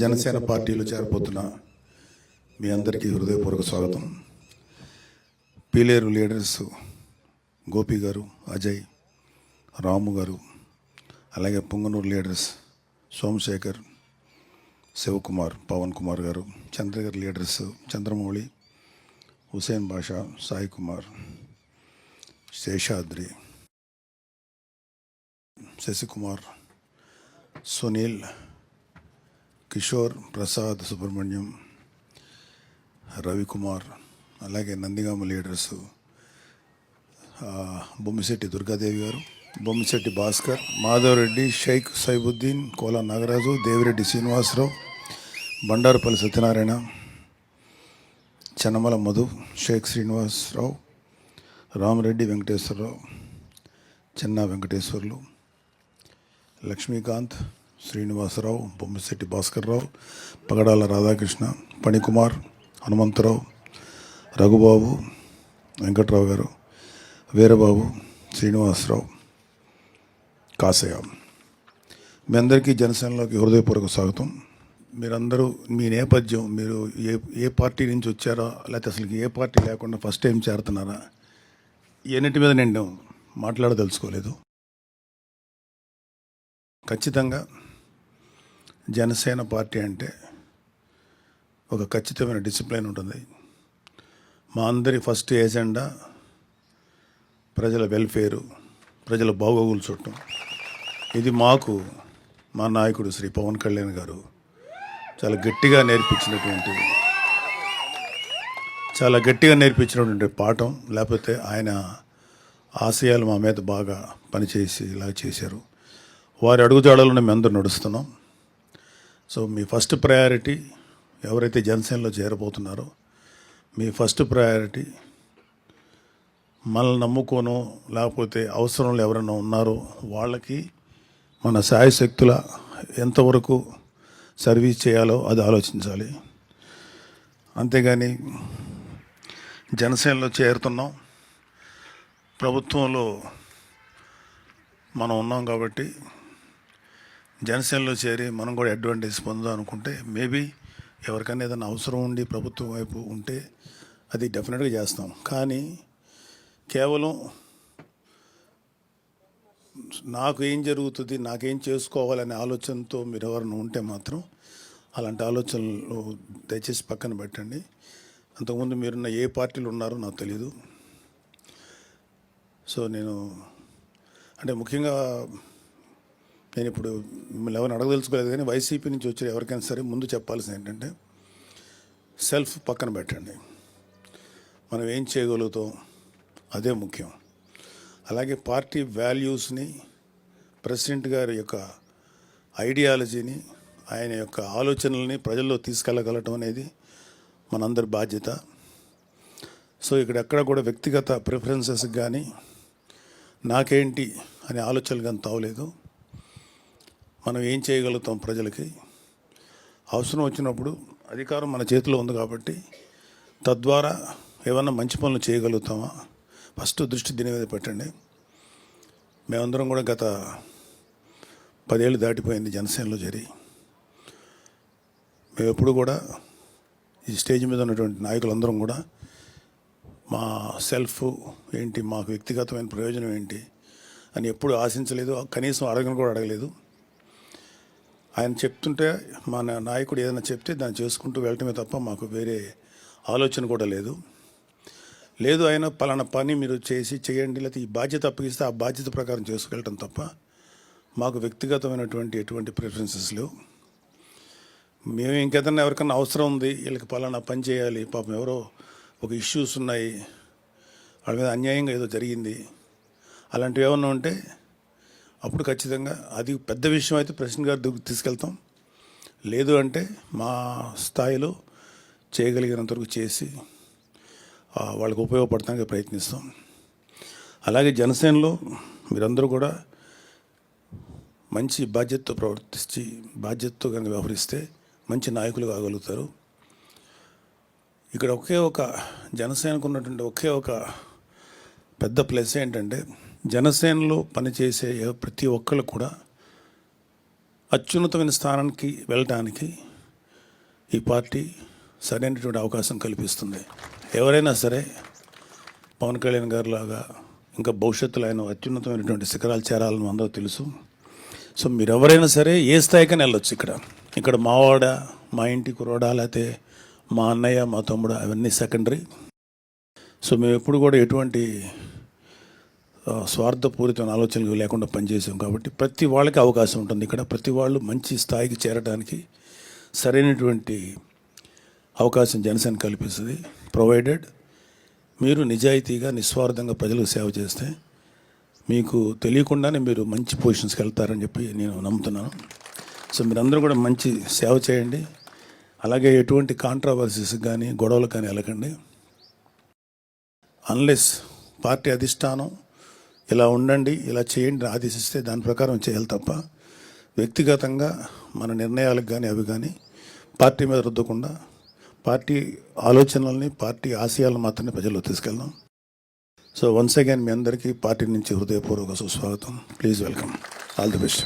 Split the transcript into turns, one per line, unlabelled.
జనసేన పార్టీలో చేరబోతున్న మీ అందరికీ హృదయపూర్వక స్వాగతం. పీలేరు లీడర్స్ గోపి గారు, అజయ్, రాము గారు, అలాగే పొంగనూరు లీడర్స్ సోమశేఖర్, శివకుమార్, పవన్ కుమార్ గారు, చంద్రగిరి లీడర్స్ చంద్రమౌళి, హుసేన్ బాషా, సాయి కుమార్, శేషాద్రి, శశికుమార్, సునీల్, కిషోర్, ప్రసాద్, సుబ్రహ్మణ్యం, రవికుమార్, అలాగే నందిగామ లీడర్స్ బొమ్మిశెట్టి దుర్గాదేవి గారు, బొమ్మిశెట్టి భాస్కర్, మాధవరెడ్డి, షేక్ సైబుద్దీన్, కోలా నాగరాజు, దేవిరెడ్డి శ్రీనివాసరావు, బండారుపల్లి సత్యనారాయణ, చెన్నమల మధు, షేక్ శ్రీనివాసరావు, రామరెడ్డి వెంకటేశ్వరరావు, చెన్నా వెంకటేశ్వర్లు, లక్ష్మీకాంత్, శ్రీనివాసరావు, బొమ్మిశెట్టి భాస్కర్రావు, పగడాల రాధాకృష్ణ, పణికుమార్, హనుమంతరావు, రఘుబాబు, వెంకట్రావు గారు, వీరబాబు, శ్రీనివాసరావు, కాసయ్య. మీ అందరికీ జనసేనలోకి హృదయపూర్వక స్వాగతం. మీరందరూ మీ నేపథ్యం, మీరు ఏ పార్టీ నుంచి వచ్చారో, లేకపోతే అసలు ఏ పార్టీ లేకుండా ఫస్ట్ టైం చేరుతున్నారా, ఎన్నిటి మీద నేను మాట్లాడదలుచుకోలేదు. ఖచ్చితంగా జనసేన పార్టీ అంటే ఒక ఖచ్చితమైన డిసిప్లిన్ ఉంటుంది. మా అందరి ఫస్ట్ ఏజెండా ప్రజల వెల్ఫేరు, ప్రజల బాగోగులు చూడటం. ఇది మాకు మా నాయకుడు శ్రీ పవన్ కళ్యాణ్ గారు చాలా గట్టిగా నేర్పించినటువంటి పాఠం. లేకపోతే ఆయన ఆశయాలు మా మీద బాగా పనిచేసి ఇలా చేశారు. వారి అడుగుజాడలను మేము అందరూ నడుస్తున్నాం. సో మీ ఫస్ట్ ప్రయారిటీ ఎవరైతే జనసేనలో చేరబోతున్నారో, మీ ఫస్ట్ ప్రయారిటీ మనల్ని నమ్ముకోనో లేకపోతే అవసరంలో ఎవరైనా ఉన్నారో వాళ్ళకి మన శాయశక్తుల ఎంతవరకు సర్వీస్ చేయాలో అది ఆలోచించాలి. అంతేగాని జనసేనలో చేరుతున్నాం, ప్రభుత్వంలో మనం ఉన్నాం కాబట్టి జనసేనలో చేరి మనం కూడా అడ్వాంటేజ్ పొందాం అనుకుంటే, మేబీ ఎవరికైనా ఏదైనా అవసరం ఉండి ప్రభుత్వం వైపు ఉంటే అది డెఫినెట్గా చేస్తాం. కానీ కేవలం నాకు ఏం జరుగుతుంది, నాకేం చేసుకోవాలనే ఆలోచనతో మీరు ఎవరైనా ఉంటే మాత్రం అలాంటి ఆలోచనలు దయచేసి పక్కన పెట్టండి. అంతకుముందు మీరున్న ఏ పార్టీలు ఉన్నారో నాకు తెలీదు. సో నేను అంటే ముఖ్యంగా నేను ఇప్పుడు మిమ్మల్ని ఎవరిని అడగదలుచుకోలేదు, కానీ వైసీపీ నుంచి వచ్చే ఎవరికైనా సరే ముందు చెప్పాల్సింది ఏంటంటే, సెల్ఫ్ పక్కన పెట్టండి. మనం ఏం చేయగలుగుతాం అదే ముఖ్యం. అలాగే పార్టీ వాల్యూస్ని, ప్రెసిడెంట్ గారి యొక్క ఐడియాలజీని, ఆయన యొక్క ఆలోచనల్ని ప్రజల్లో తీసుకెళ్ళగలటం అనేది మనందరి బాధ్యత. సో ఇక్కడ ఎక్కడ కూడా వ్యక్తిగత ప్రిఫరెన్సెస్ కానీ నాకేంటి అనే ఆలోచనలు కానీ తావలేదు. మనం ఏం చేయగలుగుతాం ప్రజలకి, అవసరం వచ్చినప్పుడు అధికారం మన చేతిలో ఉంది కాబట్టి తద్వారా ఏమన్నా మంచి పనులు చేయగలుగుతామా, ఫస్ట్ దృష్టి దీని మీద పెట్టండి. మేమందరం కూడా గత 10 ఏళ్ళు దాటిపోయింది జనసేనలో చేరి. మేము ఎప్పుడు కూడా ఈ స్టేజ్ మీద ఉన్నటువంటి నాయకులందరం కూడా మా సెల్ఫ్ ఏంటి, మాకు వ్యక్తిగతమైన ప్రయోజనం ఏంటి అని ఎప్పుడు ఆశించలేదు, కనీసం అడగను కూడా అడగలేదు. ఆయన చెప్తుంటే మా నాయకుడు ఏదైనా చెప్తే దాన్ని చేసుకుంటూ వెళ్ళటమే తప్ప మాకు వేరే ఆలోచన కూడా లేదు. ఆయన పలానా పని మీరు చేయండి, లేకపోతే ఈ బాధ్యత అప్పగిస్తే ఆ బాధ్యత ప్రకారం చేసుకెళ్ళటం తప్ప మాకు వ్యక్తిగతమైనటువంటి ఎటువంటి ప్రిఫరెన్సెస్ లేవు. మేము ఇంకేదన్నా ఎవరికన్నా అవసరం ఉంది, వీళ్ళకి పలానా పని చేయాలి, పాపం ఎవరో ఒక ఇష్యూస్ ఉన్నాయి, వాళ్ళ మీద అన్యాయంగా ఏదో జరిగింది, అలాంటివి ఏమన్నా ఉంటే అప్పుడు ఖచ్చితంగా అది పెద్ద విషయం అయితే ప్రెసిడెంట్ గారి దగ్గరికి తీసుకెళ్తాం. లేదు అంటే మా స్థాయిలో చేయగలిగినంతవరకు చేసి వాళ్ళకు ఉపయోగపడటానికి ప్రయత్నిస్తాం. అలాగే జనసేనలో మీరందరూ కూడా మంచి బాధ్యతతో ప్రవర్తించి బాధ్యతతో కనుక వ్యవహరిస్తే మంచి నాయకులు కాగలుగుతారు. ఇక్కడ జనసేనకు ఉన్నటువంటి ఒకే ఒక పెద్ద ప్లస్ ఏంటంటే, జనసేనలో పనిచేసే ప్రతి ఒక్కళ్ళు కూడా అత్యున్నతమైన స్థానానికి వెళ్ళటానికి ఈ పార్టీ సరైనటువంటి అవకాశం కల్పిస్తుంది. ఎవరైనా సరే పవన్ కళ్యాణ్ గారి లాగా ఇంకా భవిష్యత్తులో ఆయన అత్యున్నతమైనటువంటి శిఖరాలు చేరాలని అందరూ తెలుసు. సో మీరు ఎవరైనా సరే ఏ స్థాయికైనా వెళ్ళొచ్చు. ఇక్కడ మావాడ, మా ఇంటి కురవాడ, లేకపోతే మా అన్నయ్య, మా తమ్ముడు, అవన్నీ సెకండరీ. సో మేము ఎప్పుడు కూడా ఎటువంటి స్వార్థపూరితమైన ఆలోచనలు లేకుండా పనిచేసాం కాబట్టి ప్రతి వాళ్ళకి అవకాశం ఉంటుంది. ఇక్కడ ప్రతి వాళ్ళు మంచి స్థాయికి చేరడానికి సరైనటువంటి అవకాశం జనసేన కల్పిస్తుంది. ప్రొవైడెడ్ మీరు నిజాయితీగా, నిస్వార్థంగా ప్రజలకు సేవ చేస్తే మీకు తెలియకుండానే మీరు మంచి పొజిషన్స్కి వెళ్తారని చెప్పి నేను నమ్ముతున్నాను. సో మీరందరూ కూడా మంచి సేవ చేయండి. అలాగే ఎటువంటి కాంట్రవర్సీస్ కానీ గొడవలు కానీ వెళ్ళకండి. అన్లెస్ పార్టీ అధిష్టానం ఇలా ఉండండి, ఇలా చేయండి ఆదేశిస్తే దాని ప్రకారం చేయాలి తప్ప వ్యక్తిగతంగా మన నిర్ణయాలకు కానీ అవి కానీ పార్టీ మీద రుద్దకుండా పార్టీ ఆలోచనల్ని, పార్టీ ఆశయాలను మాత్రమే ప్రజల్లో తీసుకెళ్దాం. సో వన్స్ అగైన్ మీ అందరికీ పార్టీ నుంచి హృదయపూర్వక సుస్వాగతం. Please welcome. All the best.